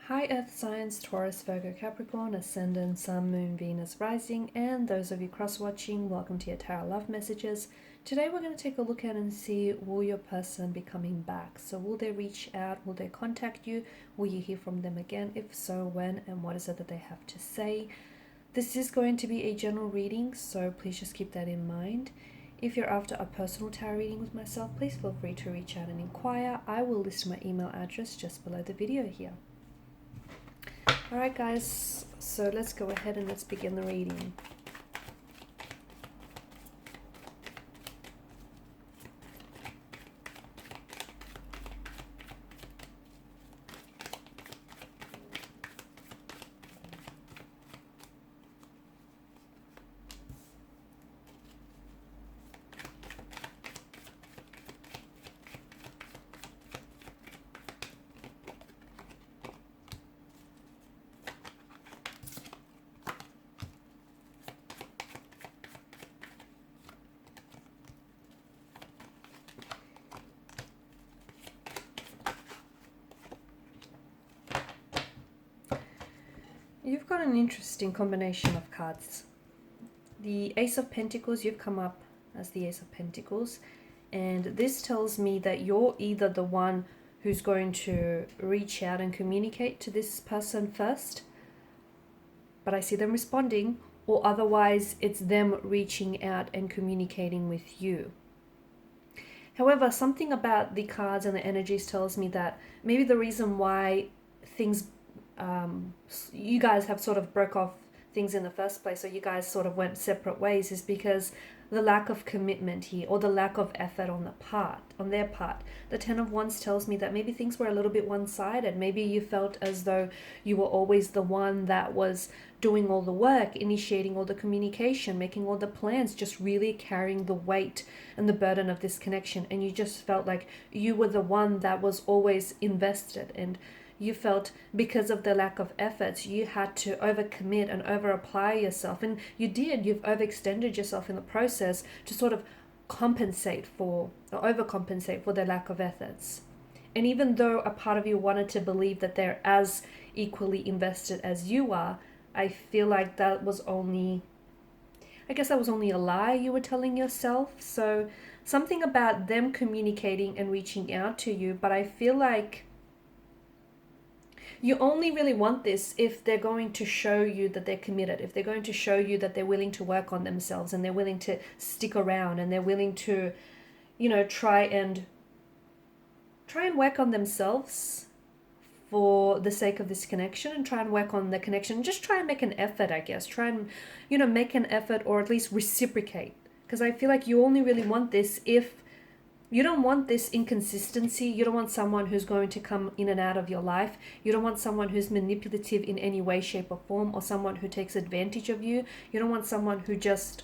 Hi Earth Signs, Taurus, Virgo, Capricorn, Ascendant, Sun, Moon, Venus, Rising, and those of you cross-watching, welcome to your Tarot Love Messages. Today we're going to take a look at and see, will your person be coming back? So will they reach out? Will they contact you? Will you hear from them again? If so, when? And what is it that they have to say? This is going to be a general reading, so please just keep that in mind. If you're after a personal tarot reading with myself, please feel free to reach out and inquire. I will list my email address just below the video here. Alright guys, so let's go ahead and let's begin the reading. You've got an interesting combination of cards. The Ace of Pentacles, you've come up as the Ace of Pentacles, and this tells me that you're either the one who's going to reach out and communicate to this person first, but I see them responding, or otherwise it's them reaching out and communicating with you. However, something about the cards and the energies tells me that maybe the reason why things you guys have sort of broke off things in the first place, or you guys sort of went separate ways, is because the lack of commitment here, or the lack of effort on their part. The Ten of Wands tells me that maybe things were a little bit one-sided. Maybe you felt as though you were always the one that was doing all the work, initiating all the communication, making all the plans, just really carrying the weight and the burden of this connection, and you just felt like you were the one that was always invested, and you felt because of the lack of efforts, you had to overcommit and over-apply yourself. And you did. You've overextended yourself in the process to sort of compensate for, or overcompensate for the lack of efforts. And even though a part of you wanted to believe that they're as equally invested as you are, I feel like that was only, I guess that was only a lie you were telling yourself. So something about them communicating and reaching out to you, but I feel like you only really want this if they're going to show you that they're committed, if they're going to show you that they're willing to work on themselves and they're willing to stick around and they're willing to, you know, try and work on themselves for the sake of this connection, and try and work on the connection. Just try and make an effort, I guess. Try and, you know, make an effort, or at least reciprocate. Because I feel like you only really want this if you don't want this inconsistency. You don't want someone who's going to come in and out of your life. You don't want someone who's manipulative in any way, shape, or form, or someone who takes advantage of you. You don't want someone who just,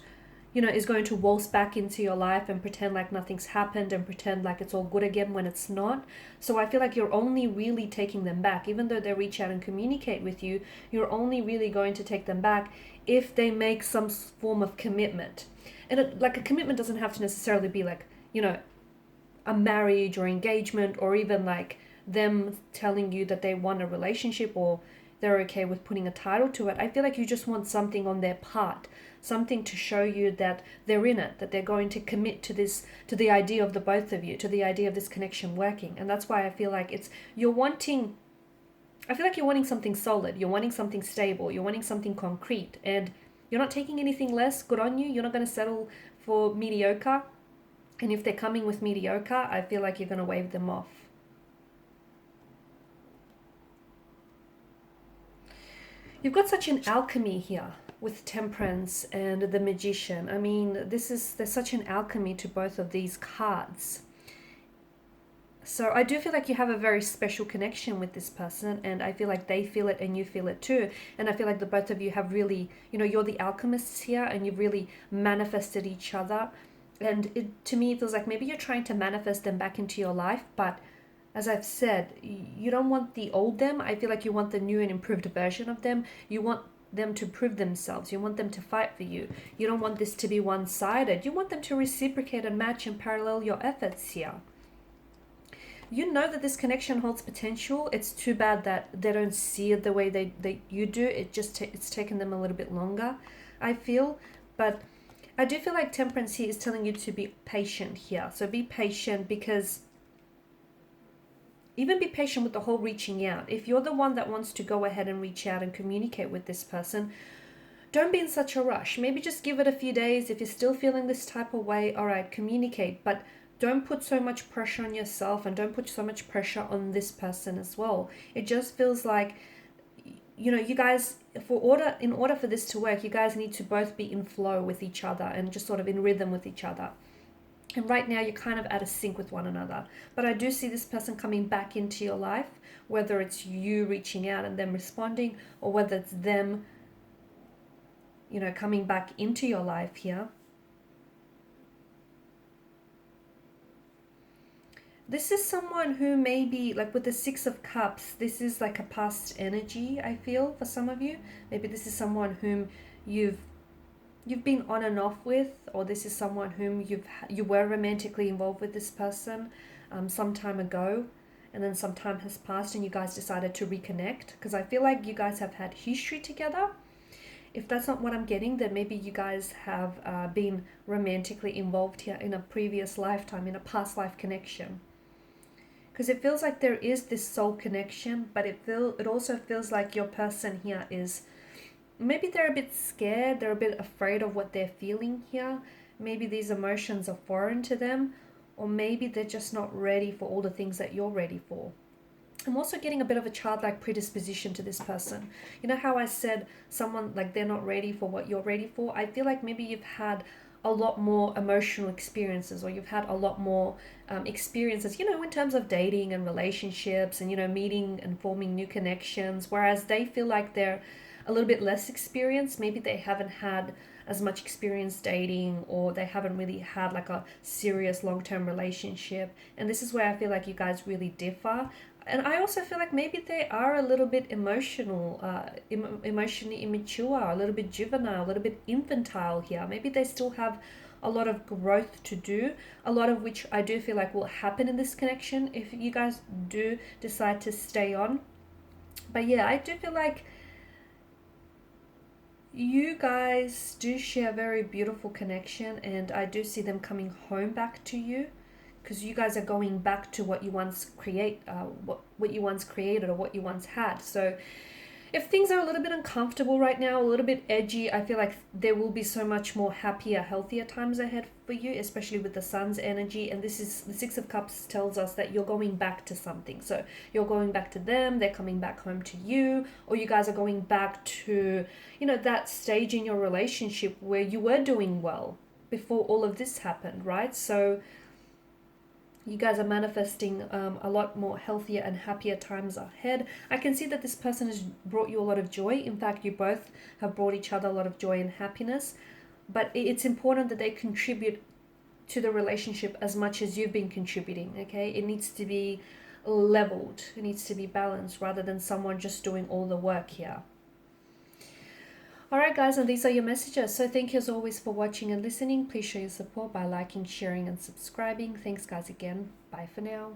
you know, is going to waltz back into your life and pretend like nothing's happened and pretend like it's all good again when it's not. So I feel like you're only really taking them back. Even though they reach out and communicate with you, you're only really going to take them back if they make some form of commitment. And like a commitment doesn't have to necessarily be like, you know, a marriage or engagement, or even like them telling you that they want a relationship or they're okay with putting a title to it. I feel like you just want something on their part, something to show you that they're in it, that they're going to commit to this, to the idea of the both of you, to the idea of this connection working. And that's why I feel like you're wanting something solid, you're wanting something stable, you're wanting something concrete, and you're not taking anything less. Good on you. You're not going to settle for mediocre. And if they're coming with mediocre, I feel like you're going to wave them off. You've got such an alchemy here with Temperance and the Magician. I mean, there's such an alchemy to both of these cards. So I do feel like you have a very special connection with this person, and I feel like they feel it and you feel it too. And I feel like the both of you have really, you know, you're the alchemists here, and you've really manifested each other. And to me, it feels like maybe you're trying to manifest them back into your life. But as I've said, you don't want the old them. I feel like you want the new and improved version of them. You want them to prove themselves. You want them to fight for you. You don't want this to be one-sided. You want them to reciprocate and match and parallel your efforts here. you know that this connection holds potential. It's too bad that they don't see it the way they you do. It's taken them a little bit longer, I feel. But I do feel like Temperance here is telling you to be patient here. So be patient, because even be patient with the whole reaching out. If you're the one that wants to go ahead and reach out and communicate with this person, don't be in such a rush. Maybe just give it a few days. If you're still feeling this type of way, all right, communicate. But don't put so much pressure on yourself, and don't put so much pressure on this person as well. It just feels like, you know, you guys, in order for this to work, you guys need to both be in flow with each other and just sort of in rhythm with each other. And right now you're kind of out of sync with one another. But I do see this person coming back into your life, whether it's you reaching out and them responding, or whether it's them, you know, coming back into your life here. This is someone who maybe, like with the Six of Cups, this is like a past energy, I feel, for some of you. Maybe this is someone whom you've been on and off with, or this is someone whom you were romantically involved with this person some time ago, and then some time has passed and you guys decided to reconnect, because I feel like you guys have had history together. If that's not what I'm getting, then maybe you guys have been romantically involved here in a previous lifetime, in a past life connection. Because it feels like there is this soul connection, but it also feels like your person here is, maybe they're a bit scared, they're a bit afraid of what they're feeling here. Maybe these emotions are foreign to them, or maybe they're just not ready for all the things that you're ready for. I'm also getting a bit of a childlike predisposition to this person. You know how I said someone, like, they're not ready for what you're ready for? I feel like maybe you've had a lot more emotional experiences, or you've had a lot more experiences, you know, in terms of dating and relationships and, you know, meeting and forming new connections, whereas they feel like they're a little bit less experienced. Maybe they haven't had as much experience dating, or they haven't really had like a serious long-term relationship. And this is where I feel like you guys really differ. And I also feel like maybe they are a little bit emotional, emotionally immature, a little bit juvenile, a little bit infantile here. Maybe they still have a lot of growth to do, a lot of which I do feel like will happen in this connection if you guys do decide to stay on. But yeah, I do feel like you guys do share a very beautiful connection, and I do see them coming home back to you, because you guys are going back to what you once what you once created, or what you once had. So if things are a little bit uncomfortable right now, a little bit edgy, I feel like there will be so much more happier, healthier times ahead for you, especially with the Sun's energy. And this is, the Six of Cups tells us that you're going back to something. So you're going back to them, they're coming back home to you, or you guys are going back to, you know, that stage in your relationship where you were doing well before all of this happened, right? So you guys are manifesting a lot more healthier and happier times ahead. I can see that this person has brought you a lot of joy. In fact, you both have brought each other a lot of joy and happiness. But it's important that they contribute to the relationship as much as you've been contributing, okay? It needs to be leveled. It needs to be balanced, rather than someone just doing all the work here. Alright guys, and these are your messages. So thank you as always for watching and listening. Please show your support by liking, sharing and subscribing. Thanks guys again. Bye for now.